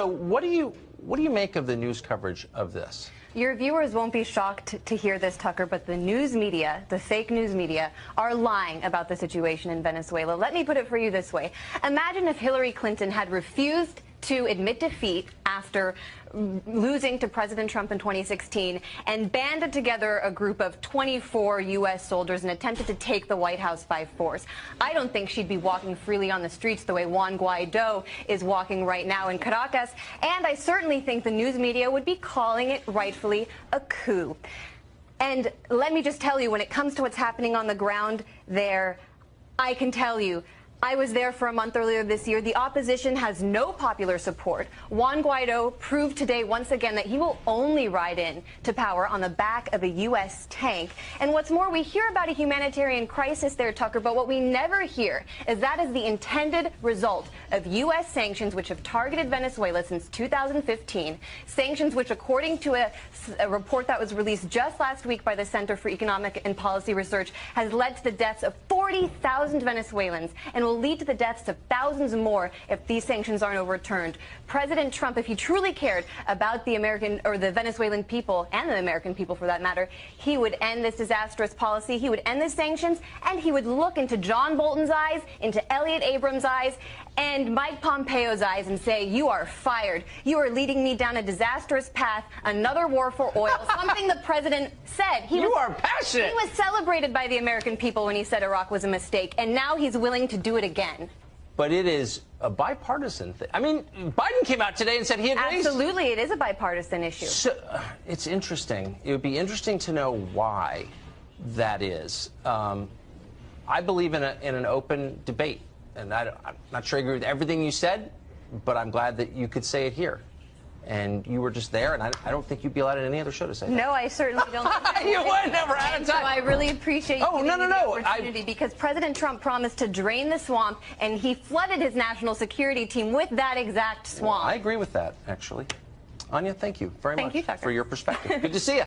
So what do you make of the news coverage of this? Your viewers won't be shocked to hear this, Tucker, but the news media, the fake news media, are lying about the situation in Venezuela. Let me put it for you this way. Imagine if Hillary Clinton had refused to admit defeat after losing to President Trump in 2016 and banded together a group of 24 U.S. soldiers and attempted to take the White House by force. I don't think she'd be walking freely on the streets the way Juan Guaido is walking right now in Caracas, and I certainly think the news media would be calling it rightfully a coup. And let me just tell you, when it comes to what's happening on the ground there, I can tell you, I was there for a month earlier this year. The opposition has no popular support. Juan Guaido proved today once again that he will only ride in to power on the back of a U.S. tank. And what's more, we hear about a humanitarian crisis there, Tucker, but what we never hear is that is the intended result of U.S. sanctions which have targeted Venezuela since 2015, sanctions which, according to a report that was released just last week by the Center for Economic and Policy Research, has led to the deaths of 40,000 Venezuelans and will lead to the deaths of thousands more if these sanctions aren't overturned. President Trump, if he truly cared about the the Venezuelan people, and the American people for that matter, he would end this disastrous policy, he would end the sanctions, and he would look into John Bolton's eyes, into Elliott Abrams' eyes, and Mike Pompeo's eyes and say, "You are fired. You are leading me down a disastrous path, another war for oil," something the president said. You are passionate. He was celebrated by the American people when he said Iraq was a mistake, and now he's willing to do it again. But it is a bipartisan thing. I mean, Biden came out today and said he agrees. Absolutely, it is a bipartisan issue. So, it's interesting. It would be interesting to know why that is. I believe in an open debate. And I'm not sure I agree with everything you said, but I'm glad that you could say it here. And you were just there, and I don't think you'd be allowed in any other show to say that. No, I certainly don't. You would never out of time. So I really appreciate you giving me the opportunity, because President Trump promised to drain the swamp, and he flooded his national security team with that exact swamp. Well, I agree with that, actually. Anya, thank you very much you, Tucker, for your perspective. Good to see you.